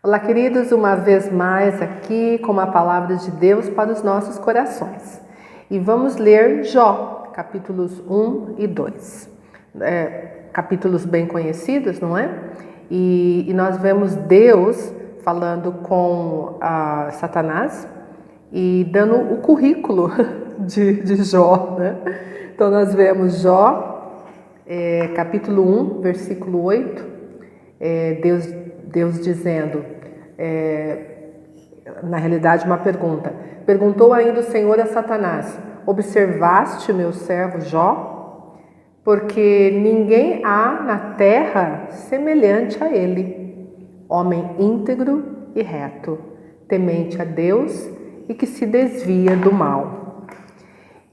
Olá, queridos, uma vez mais aqui com a palavra de Deus para os nossos corações. E vamos ler Jó, capítulos 1 e 2. Capítulos bem conhecidos, não é? E nós vemos Deus falando com Satanás e dando o currículo de Jó, né? Então nós vemos Jó, capítulo 1, versículo 8, Deus dizendo, na realidade uma pergunta. Perguntou ainda o Senhor a Satanás: observaste meu servo Jó? Porque ninguém há na terra semelhante a ele, homem íntegro e reto, temente a Deus e que se desvia do mal.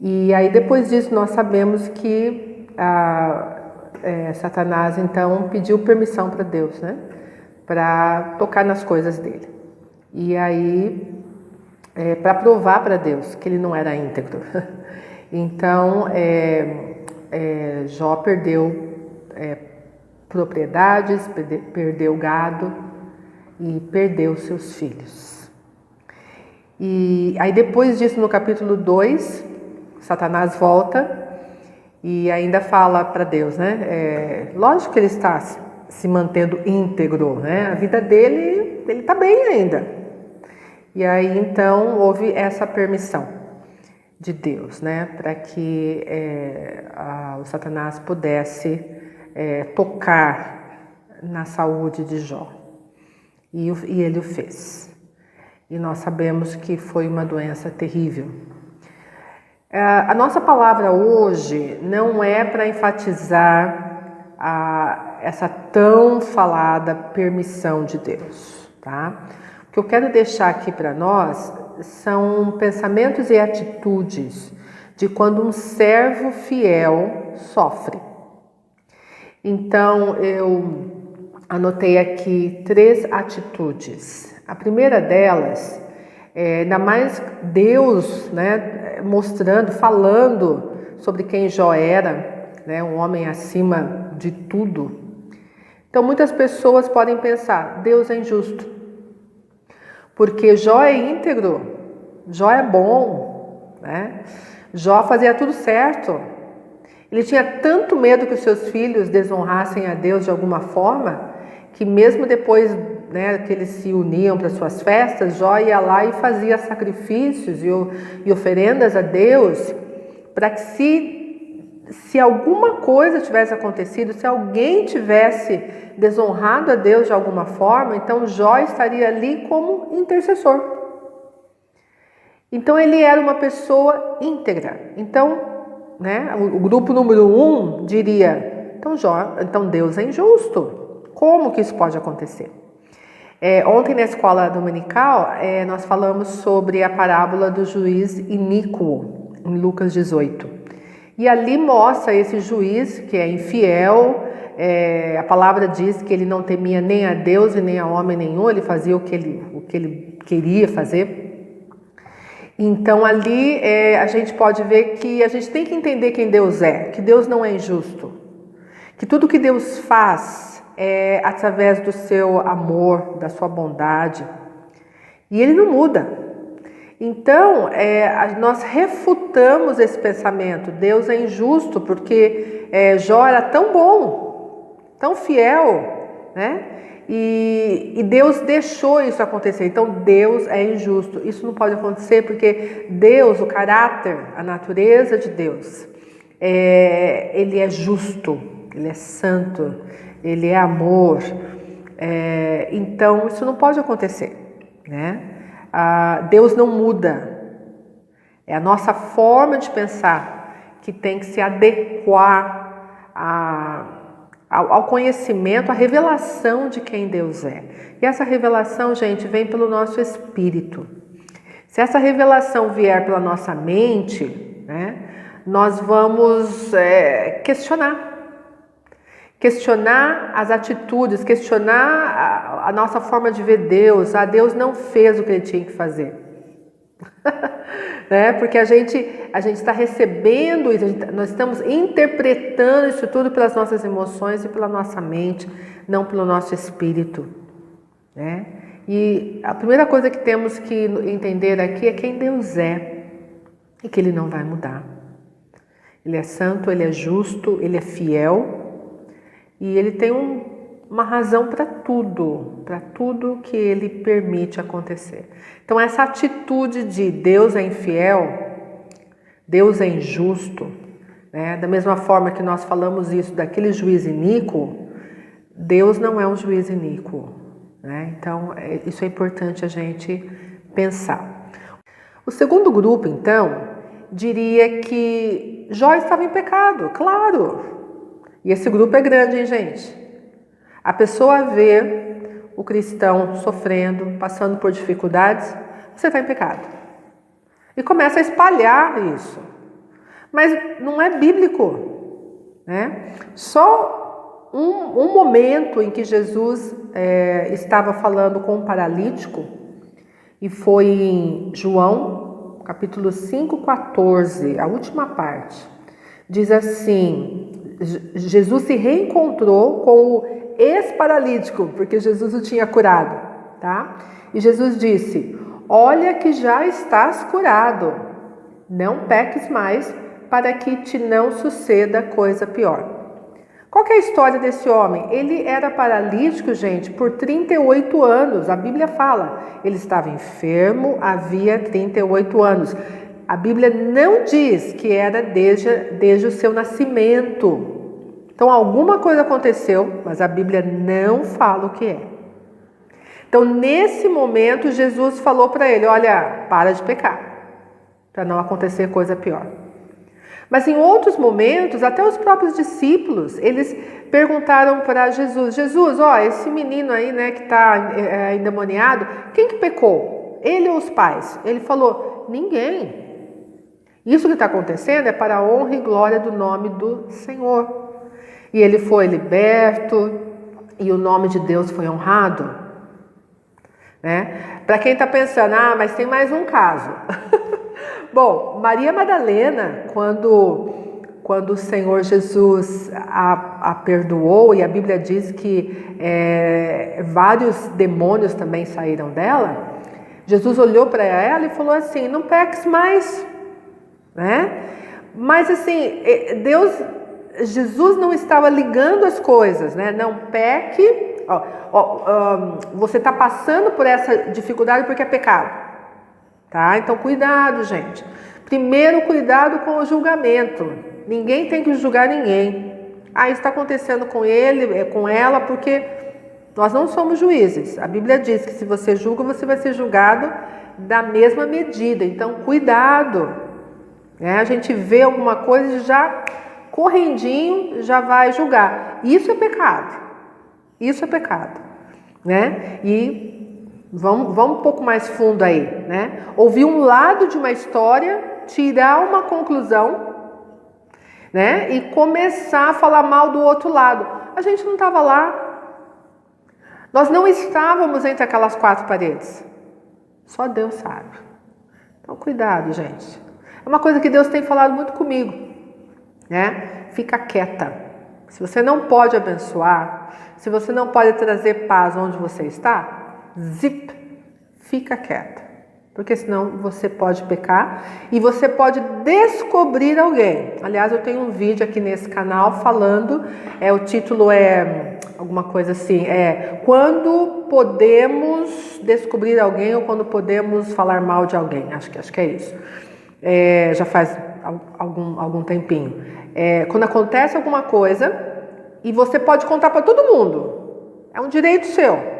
E aí depois disso nós sabemos que Satanás então pediu permissão para Deus, né? Para tocar nas coisas dele. E aí, para provar para Deus que ele não era íntegro. Então, Jó perdeu propriedades, perdeu gado e perdeu seus filhos. E aí depois disso, no capítulo 2, Satanás volta e ainda fala para Deus, né? Lógico que ele está se mantendo íntegro, né? A vida dele, ele está bem ainda. E aí então houve essa permissão de Deus, né? Para que o Satanás pudesse tocar na saúde de Jó. E ele o fez. E nós sabemos que foi uma doença terrível. A nossa palavra hoje não é para enfatizar essa tão falada permissão de Deus, tá? O que eu quero deixar aqui para nós são pensamentos e atitudes de quando um servo fiel sofre. Então, eu anotei aqui 3 atitudes. A primeira delas, ainda mais Deus, né, mostrando, falando sobre quem Jó era, né, um homem acima de tudo. Então muitas pessoas podem pensar: Deus é injusto, porque Jó é íntegro, Jó é bom, né? Jó fazia tudo certo. Ele tinha tanto medo que os seus filhos desonrassem a Deus de alguma forma, que mesmo depois, né, que eles se uniam para suas festas, Jó ia lá e fazia sacrifícios e oferendas a Deus, para que se alguma coisa tivesse acontecido, se alguém tivesse desonrado a Deus de alguma forma, então Jó estaria ali como intercessor. Então ele era uma pessoa íntegra. Então, né, o grupo número 1 diria: então Deus é injusto. Como que isso pode acontecer? Ontem na escola dominical nós falamos sobre a parábola do juiz iníquo, em Lucas 18. E ali mostra esse juiz que é infiel. A palavra diz que ele não temia nem a Deus e nem a homem nenhum, ele fazia o que ele queria fazer. Então ali a gente pode ver que a gente tem que entender quem Deus é, que Deus não é injusto, que tudo que Deus faz é através do seu amor, da sua bondade, e ele não muda. Então, nós refutamos esse pensamento: Deus é injusto, porque Jó era tão bom, tão fiel, né? E Deus deixou isso acontecer. Então, Deus é injusto. Isso não pode acontecer porque Deus, o caráter, a natureza de Deus, ele é justo, ele é santo, ele é amor. Então, isso não pode acontecer, né? Deus não muda. É a nossa forma de pensar que tem que se adequar ao conhecimento, à revelação de quem Deus é. E essa revelação, gente, vem pelo nosso espírito. Se essa revelação vier pela nossa mente, né, nós vamos questionar as atitudes, questionar a nossa forma de ver Deus. Deus não fez o que ele tinha que fazer. Né? Porque a gente está recebendo isso, nós estamos interpretando isso tudo pelas nossas emoções e pela nossa mente, não pelo nosso espírito, né? E a primeira coisa que temos que entender aqui é quem Deus é e que Ele não vai mudar. Ele é santo, Ele é justo, Ele é fiel e Ele tem uma razão para tudo que Ele permite acontecer. Então essa atitude de Deus é infiel, Deus é injusto, né? Da mesma forma que nós falamos isso daquele juiz iníquo, Deus não é um juiz iníquo, né? Então isso é importante a gente pensar. O segundo grupo, então, diria que Jó estava em pecado, claro. E esse grupo é grande, hein, gente? A pessoa vê o cristão sofrendo, passando por dificuldades, você está em pecado. E começa a espalhar isso. Mas não é bíblico, né? Só um momento em que Jesus estava falando com um paralítico, e foi em João, capítulo 5,14, a última parte. Diz assim, Jesus se reencontrou com o ex-paralítico, porque Jesus o tinha curado, tá? E Jesus disse, olha que já estás curado, não peques mais, para que te não suceda coisa pior. Qual que é a história desse homem? Ele era paralítico, gente, por 38 anos, a Bíblia fala, ele estava enfermo havia 38 anos. A Bíblia não diz que era desde o seu nascimento. Então alguma coisa aconteceu, mas a Bíblia não fala o que é. Então nesse momento Jesus falou para ele, olha, para de pecar, para não acontecer coisa pior. Mas em outros momentos, até os próprios discípulos, eles perguntaram para Jesus, ó, esse menino aí, né, que está endemoniado, quem que pecou? Ele ou os pais? Ele falou, ninguém. Isso que está acontecendo é para a honra e glória do nome do Senhor. E ele foi liberto e o nome de Deus foi honrado, né? Para quem está pensando, mas tem mais um caso. Bom, Maria Madalena, quando o Senhor Jesus a perdoou, e a Bíblia diz que vários demônios também saíram dela, Jesus olhou para ela e falou assim, não peques mais, né? Mas assim, Jesus não estava ligando as coisas, né? Não peque, você está passando por essa dificuldade porque é pecado, tá? Então cuidado, gente. Primeiro, cuidado com o julgamento. Ninguém tem que julgar ninguém. Isso está acontecendo com ele, com ela, porque nós não somos juízes. A Bíblia diz que se você julga, você vai ser julgado da mesma medida. Então cuidado, né? A gente vê alguma coisa e já correndinho já vai julgar. Isso é pecado. Isso é pecado, né? E vamos um pouco mais fundo aí, né? Ouvir um lado de uma história, tirar uma conclusão, né? E começar a falar mal do outro lado. A gente não estava lá. Nós não estávamos entre aquelas quatro paredes. Só Deus sabe. Então cuidado, gente. É uma coisa que Deus tem falado muito comigo, né? Fica quieta. Se você não pode abençoar, se você não pode trazer paz onde você está, fica quieta. Porque senão você pode pecar e você pode descobrir alguém. Aliás, eu tenho um vídeo aqui nesse canal falando, o título é alguma coisa assim, quando podemos descobrir alguém ou quando podemos falar mal de alguém. Acho que é isso. Já faz algum tempinho. Quando acontece alguma coisa e você pode contar para todo mundo, é um direito seu.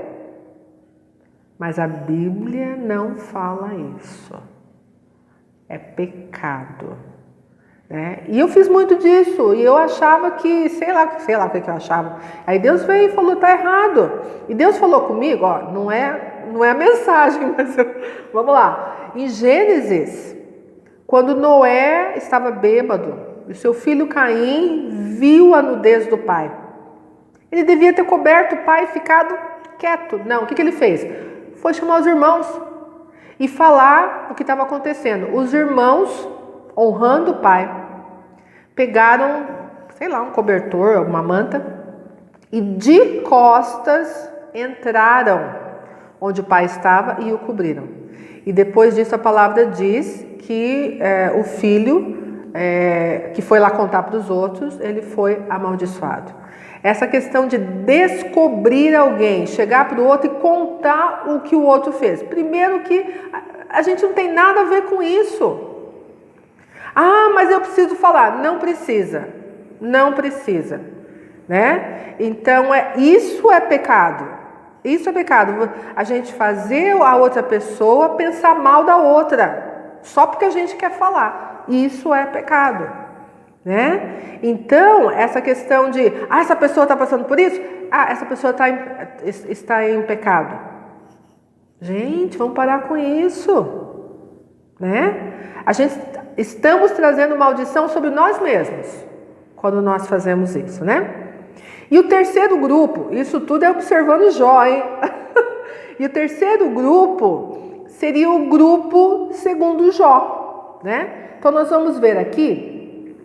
Mas a Bíblia não fala isso. É pecado, né? E eu fiz muito disso e eu achava que, sei lá o que eu achava. Aí Deus veio e falou, tá errado. E Deus falou comigo, não é a mensagem, mas vamos lá. Em Gênesis, quando Noé estava bêbado, o seu filho Caim viu a nudez do pai. Ele devia ter coberto o pai e ficado quieto. Não, o que ele fez? Foi chamar os irmãos e falar o que estava acontecendo. Os irmãos, honrando o pai, pegaram, sei lá, um cobertor, uma manta, e de costas entraram onde o pai estava e o cobriram. E depois disso a palavra diz que o filho que foi lá contar para os outros, ele foi amaldiçoado. Essa questão de descobrir alguém, chegar para o outro e contar o que o outro fez. Primeiro que a gente não tem nada a ver com isso. Ah, mas eu preciso falar. Não precisa. Não precisa. Né? Então, isso é pecado. Isso é pecado. A gente fazer a outra pessoa pensar mal da outra. Só porque a gente quer falar. Isso é pecado. Né? Então, essa questão de essa pessoa está passando por isso? Essa pessoa está em pecado. Gente, vamos parar com isso. Né? Estamos trazendo maldição sobre nós mesmos quando nós fazemos isso, né? E o terceiro grupo, isso tudo é observando Jó, hein? E o terceiro grupo seria o grupo segundo Jó, né? Então nós vamos ver aqui,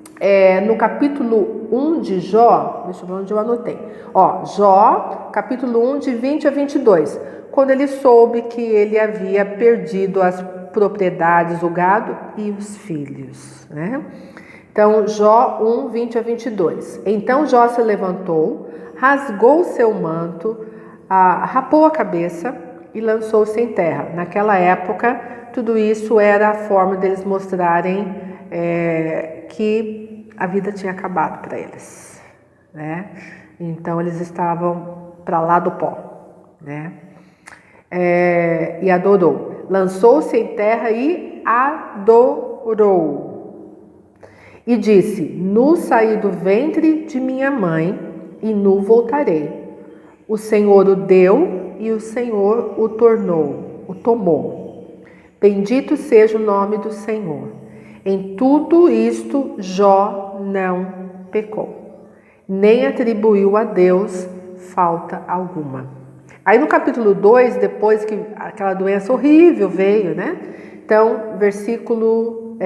no capítulo 1 de Jó, deixa eu ver onde eu anotei. Jó, capítulo 1, de 20 a 22, quando ele soube que ele havia perdido as propriedades, o gado e os filhos, né? Então, Jó 1, 20 a 22. Então Jó se levantou, rasgou o seu manto, rapou a cabeça e lançou-se em terra. Naquela época, tudo isso era a forma deles mostrarem que a vida tinha acabado para eles, né? Então, eles estavam para lá do pó, né? E adorou. Lançou-se em terra e adorou. E disse: nu saí do ventre de minha mãe e nu voltarei. O Senhor o deu e o Senhor o tomou. Bendito seja o nome do Senhor. Em tudo isto Jó não pecou, nem atribuiu a Deus falta alguma. Aí no capítulo 2, depois que aquela doença horrível veio, né? Então,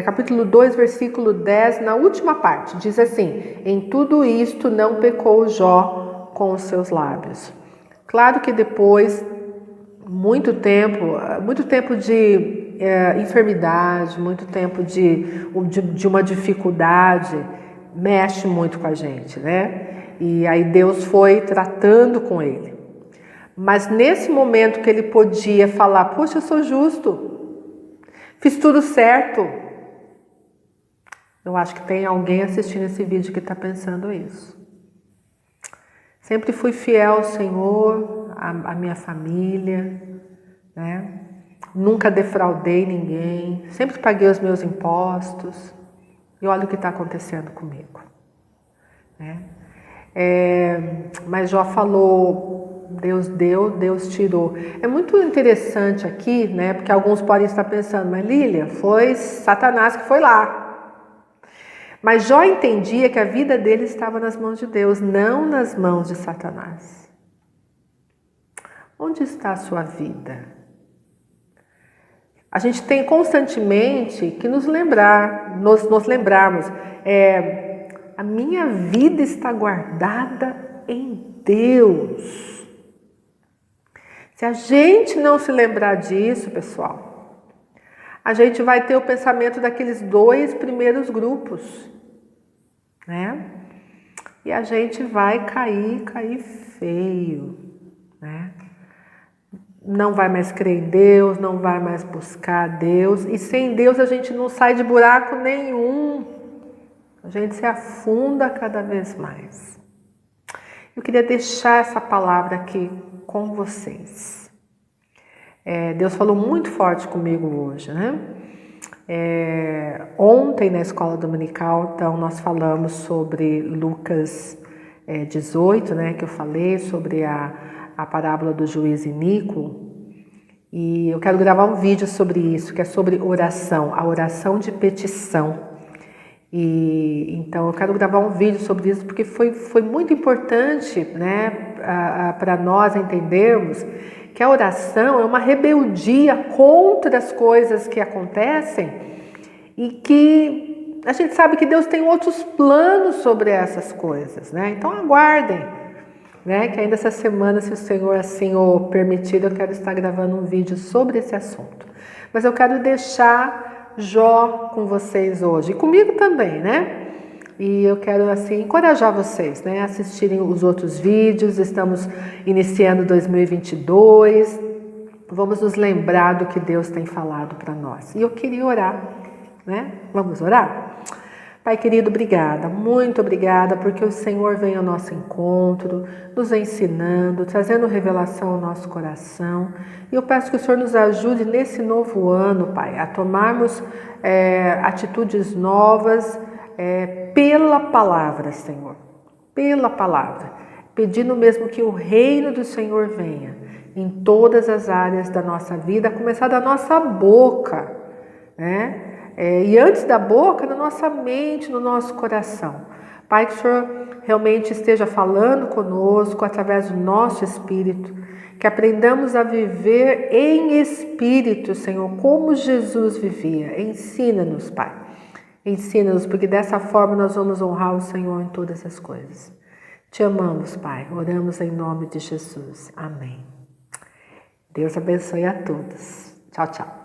capítulo 2, versículo 10, na última parte, diz assim: em tudo isto não pecou Jó com os seus lábios. Claro que depois, muito tempo de enfermidade, muito tempo de uma dificuldade, mexe muito com a gente, né? E aí Deus foi tratando com ele. Mas nesse momento que ele podia falar: poxa, eu sou justo, fiz tudo certo. Eu acho que tem alguém assistindo esse vídeo que está pensando isso. Sempre fui fiel ao Senhor, à minha família, né? Nunca defraudei ninguém, sempre paguei os meus impostos. E olha o que está acontecendo comigo, né? Mas Jó falou: Deus deu, Deus tirou. É muito interessante aqui, né? Porque alguns podem estar pensando: mas Lília, foi Satanás que foi lá. Mas Jó entendia que a vida dele estava nas mãos de Deus, não nas mãos de Satanás. Onde está a sua vida? A gente tem constantemente que nos lembrarmos, a minha vida está guardada em Deus. Se a gente não se lembrar disso, pessoal, a gente vai ter o pensamento daqueles 2 primeiros grupos, né? E a gente vai cair feio, né? Não vai mais crer em Deus, não vai mais buscar Deus, e sem Deus a gente não sai de buraco nenhum. A gente se afunda cada vez mais. Eu queria deixar essa palavra aqui com vocês. Deus falou muito forte comigo hoje, né? Ontem na escola dominical, então, nós falamos sobre Lucas 18, né? Que eu falei sobre a parábola do juiz iníquo. E eu quero gravar um vídeo sobre isso, que é sobre oração, a oração de petição. E então eu quero gravar um vídeo sobre isso, porque foi muito importante, né, para nós entendermos que a oração é uma rebeldia contra as coisas que acontecem e que a gente sabe que Deus tem outros planos sobre essas coisas, né? Então aguardem, né? Que ainda essa semana, se o Senhor assim o permitir, eu quero estar gravando um vídeo sobre esse assunto. Mas eu quero deixar Jó com vocês hoje, e comigo também, né? E eu quero assim encorajar vocês, né, a assistirem os outros vídeos. Estamos iniciando 2022. Vamos nos lembrar do que Deus tem falado para nós. E eu queria orar, né? Vamos orar? Pai querido, obrigada, muito obrigada, porque o Senhor vem ao nosso encontro, nos ensinando, trazendo revelação ao nosso coração. E eu peço que o Senhor nos ajude nesse novo ano, Pai, a tomarmos atitudes novas pela palavra, Senhor, pela palavra, pedindo mesmo que o reino do Senhor venha em todas as áreas da nossa vida, a começar da nossa boca, né? E antes da boca, na nossa mente, no nosso coração. Pai, que o Senhor realmente esteja falando conosco através do nosso espírito, que aprendamos a viver em espírito, Senhor, como Jesus vivia. Ensina-nos, Pai. Ensina-nos, porque dessa forma nós vamos honrar o Senhor em todas as coisas. Te amamos, Pai. Oramos em nome de Jesus. Amém. Deus abençoe a todos. Tchau, tchau.